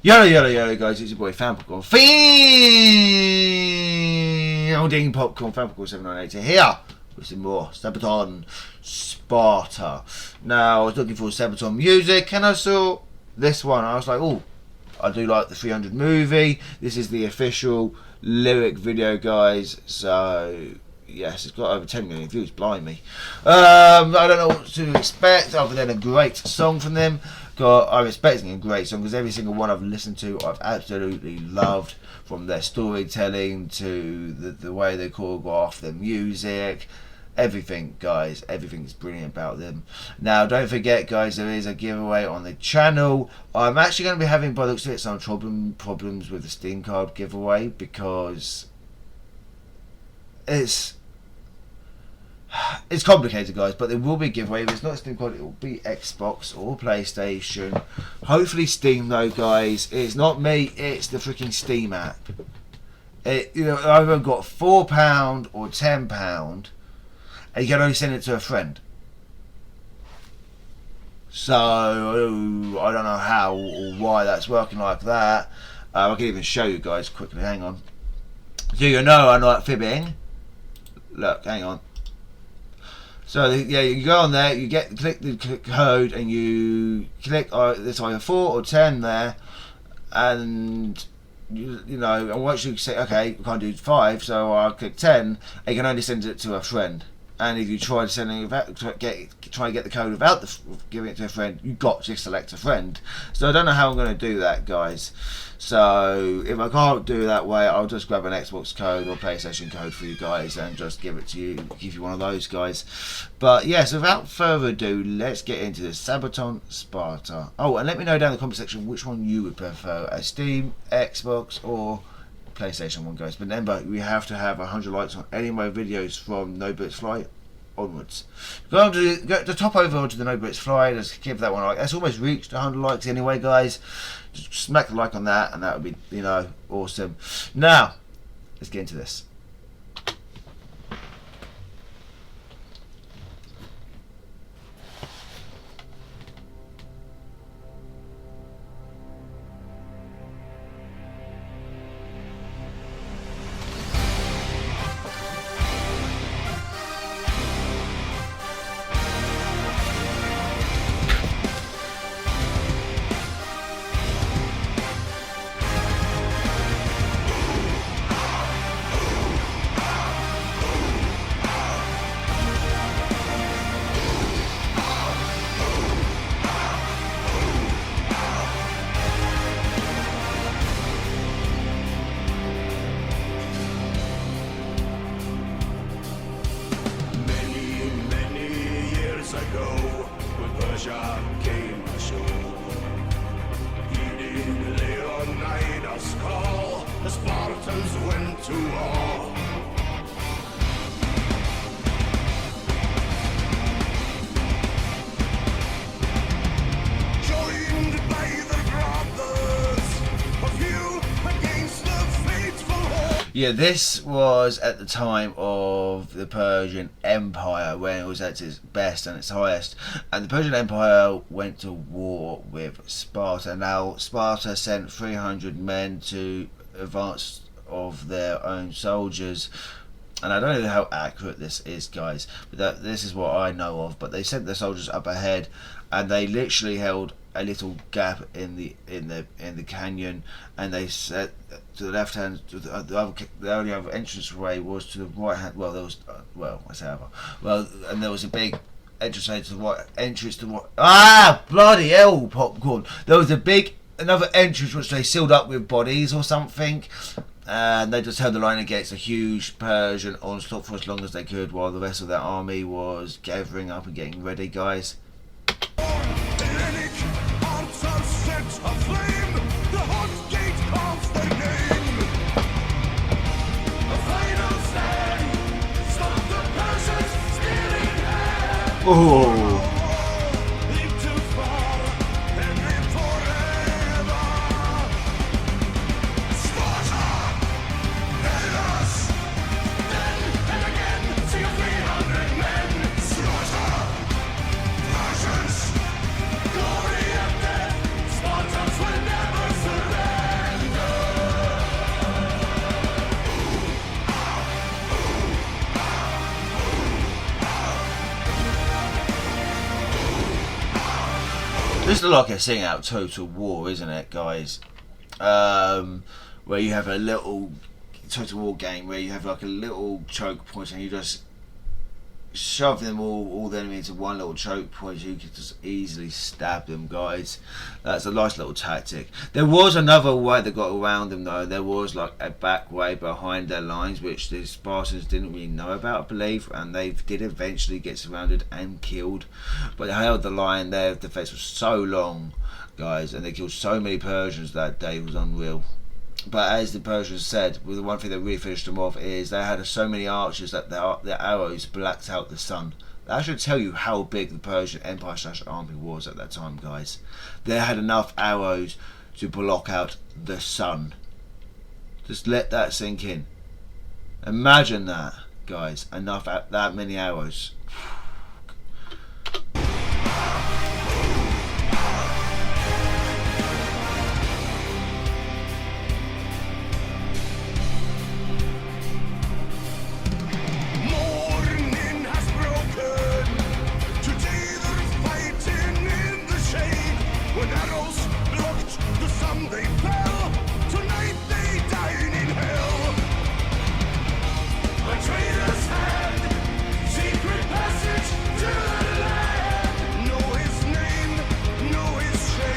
Yo guys, it's your boy Fanpopcorn. Fielding Popcorn, Fanpopcorn 798 here with some more Sabaton-Sparta. Now, I was looking for Sabaton music and I saw this one. I was like, oh, I do like the 300 movie. This is the official lyric video, guys. So, yes, it's got over 10 million views, blimey. I don't know what to expect other than a great song from them. I'm expecting a great song because every single one I've listened to I've absolutely loved, from their storytelling to the way they choreograph their music. Everything, guys, everything's brilliant about them. Now, don't forget, guys, there is a giveaway on the channel. I'm actually going to be having, by the looks of it, some problems with the Steam card giveaway because it's complicated, guys, but there will be a giveaway. If it's not Steam card, it will be Xbox or PlayStation. Hopefully Steam, though, guys. It's not me, it's the freaking Steam app. I've either got £4 or £10, and you can only send it to a friend. So I don't know how or why that's working like that. I can even show you guys quickly. Hang on. Do you know I'm not fibbing? Look, hang on. So yeah, you go on there, you click the code, and you click there's either 4 or 10 there, and and once you say okay, we can't do 5, so I'll click 10, and you can only send it to a friend. And if you try to send it try and get the code without giving it to a friend, you've got to select a friend. So I don't know how I'm going to do that, guys. So if I can't do it that way, I'll just grab an Xbox code or PlayStation code for you guys and just give it to you, give you one of those, guys. But yes, without further ado, let's get into the Sabaton-Sparta. Oh, and let me know down in the comment section which one you would prefer, a Steam, Xbox, or PlayStation one, guys. But remember, we have to have 100 likes on any of my videos from No Bullets Fly onwards. Go to the top over onto the No Bullets Fly. Let's give that one a like. That's almost reached 100 likes anyway, guys. Just smack the like on that, and that would be awesome. Now, let's get into this. Came ashore, eating Leonidas' call. The Spartans went to war. Joined by the brothers of you against the fateful horde. Yeah, this was at the time of the Persian Empire, when it was at its best and its highest, and the Persian Empire went to war with Sparta. Now, Sparta sent 300 men to advance of their own soldiers, and I don't know how accurate this is, guys, but this is what I know of. But they sent their soldiers up ahead, and they literally held a little gap in the canyon, and they said to the left hand, the only other entrance way was to the right hand. Well, there was and there was a big entrance way to the right. Bloody hell, popcorn! There was another entrance which they sealed up with bodies or something, and they just held the line against a huge Persian onslaught for as long as they could, while the rest of their army was gathering up and getting ready, guys. Oh. Glory and death, Spartans will never surrender. just like a sing out Total War, isn't it, guys? Where you have a little Total War game where you have like a little choke point and you just shove them all the enemy into one little choke point so you can just easily stab them, guys. That's a nice little tactic. There was another way that got around them though. There was like a back way behind their lines which the Spartans didn't really know about, I believe, and they did eventually get surrounded and killed, but they held the line. Their defense was so long, guys, and they killed so many Persians that day. It was unreal. But as the Persians said, well, the one thing that really finished them off is they had so many archers that their arrows blacked out the sun. That should tell you how big the Persian Empire / army was at that time, guys. They had enough arrows to block out the sun. Just let that sink in. Imagine that, guys. That many arrows.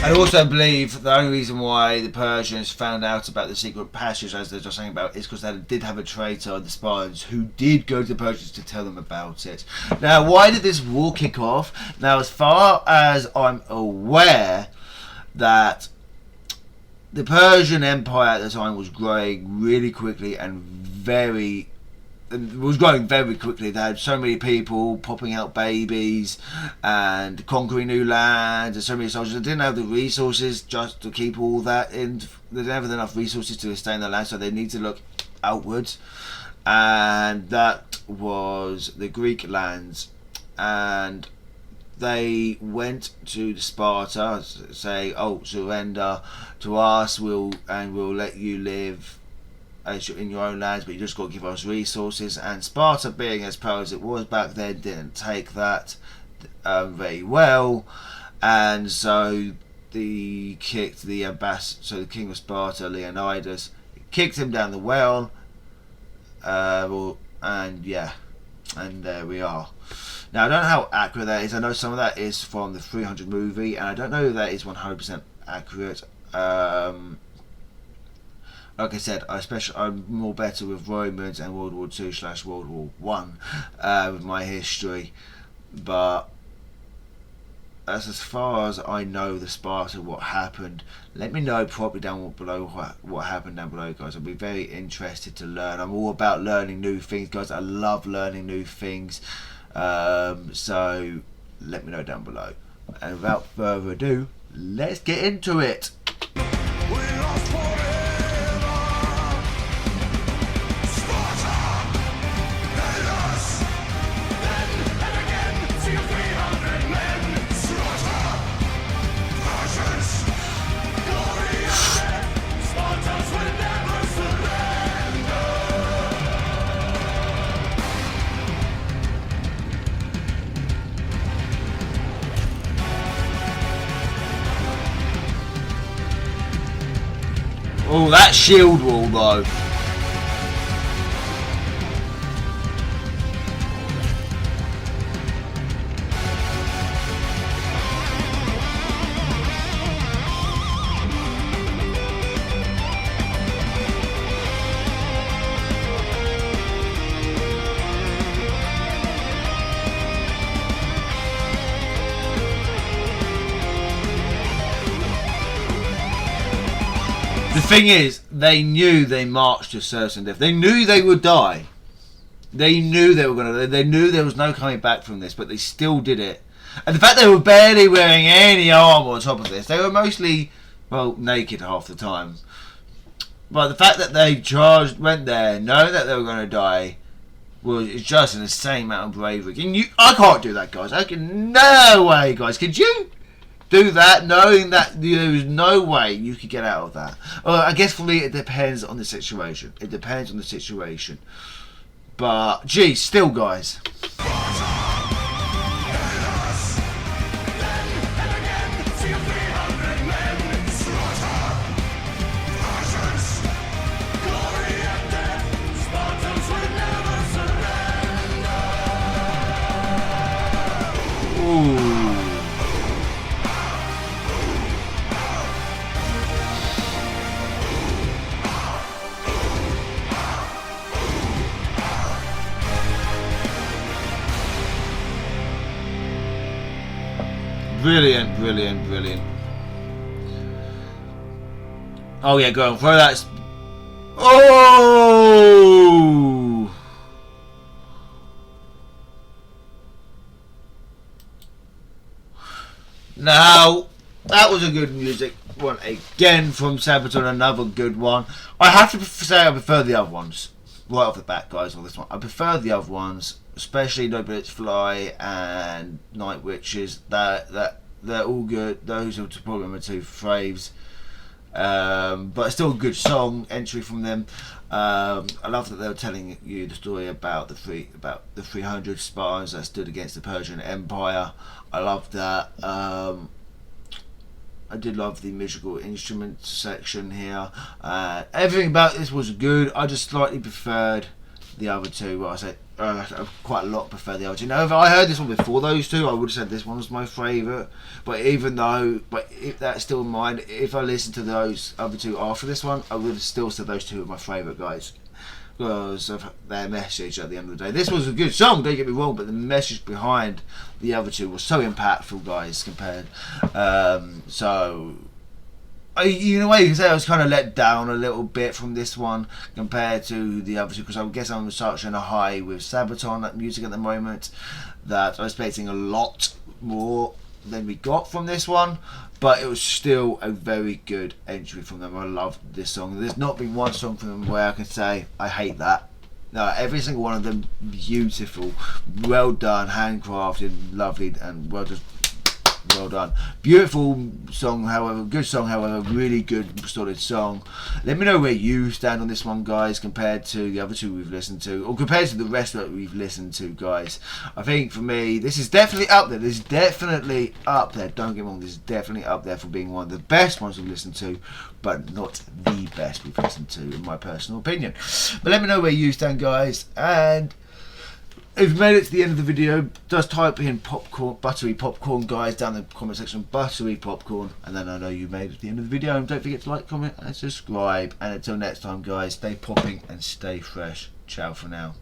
I also believe the only reason why the Persians found out about the secret passage, as they're just saying about, is because they did have a traitor, the Spartans, who did go to the Persians to tell them about it. Now, why did this war kick off? Now, as far as I'm aware, that the Persian Empire at the time was growing really quickly was growing very quickly. They had so many people popping out babies and conquering new lands and so many soldiers. They didn't have the resources just to keep all that in. They didn't have enough resources to stay in the land, so they need to look outwards, and that was the Greek lands. And they went to Sparta, say, "Oh, surrender to us, we'll let you live in your own lands, but you just got to give us resources." And Sparta, being as proud as it was back then, didn't take that very well, and so the king of Sparta, Leonidas, kicked him down the well, and there we are. Now, I don't know how accurate that is. I know some of that is from the 300 movie, and I don't know if that is 100% accurate. Like I said, I'm more better with Romans and World War II / World War One with my history, but that's as far as I know the Sparta, what happened. Let me know probably down below what happened down below, guys. I'll be very interested to learn. I'm all about learning new things, guys. I love learning new things. So let me know down below. And without further ado, let's get into it. We lost forever. Sparta, and us. Then and again, see 300 men. Slaughter, Persians, glory and death. Spartans will never surrender. Oh, that shield wall though. The thing is, they knew they marched to certain death. They knew they would die. They knew they were going to. They knew there was no coming back from this, but they still did it. And the fact they were barely wearing any armor on top of this, they were mostly, well, naked half the time. But the fact that they went there, knowing that they were going to die, was just an insane amount of bravery. I can't do that, guys. No way, guys. Could you do that knowing that there was no way you could get out of that? I guess for me it depends on the situation. It depends on the situation. But gee, still, guys. Sparta, and us. Then and again, see Brilliant, brilliant, brilliant. Oh yeah, go on, throw that. Oh! Now, that was a good music one again from Sabaton, another good one. I have to say I prefer the other ones. Right off the bat, guys, on this one. I prefer the other ones, especially No Bullets Fly and Night Witches. They're all good. Those are probably my two faves. But it's still a good song entry from them. I love that they were telling you the story about the 300 Spartans that stood against the Persian Empire. I love that. I did love the musical instruments section here. Everything about this was good. I just slightly preferred the other two. Well, I said quite a lot prefer the other two. Now, if I heard this one before those two, I would have said this one was my favourite. But if that's still in mind, if I listened to those other two after this one, I would have still said those two are my favourite, guys, because of their message at the end of the day. This was a good song, don't get me wrong, but the message behind the other two was so impactful, guys, compared. In a way, you can say I was kind of let down a little bit from this one compared to the other two, because I guess I'm such in a high with Sabaton music at the moment that I was expecting a lot more than we got from this one, but it was still a very good entry from them. I loved this song. There's not been one song from them where I can say I hate that. No, every single one of them beautiful, well done, handcrafted, lovely, and well done. Beautiful song, however, good song, however, really good, solid song. Let me know where you stand on this one, guys, compared to the other two we've listened to, or compared to the rest that we've listened to, guys. I think for me, this is definitely up there. This is definitely up there. Don't get me wrong, this is definitely up there for being one of the best ones we've listened to, but not the best we've listened to, in my personal opinion. But let me know where you stand, guys, and if you've made it to the end of the video, just type in popcorn, buttery popcorn, guys, down in the comment section, buttery popcorn, and then I know you made it to the end of the video. And don't forget to like, comment, and subscribe. And until next time, guys, stay popping and stay fresh. Ciao for now.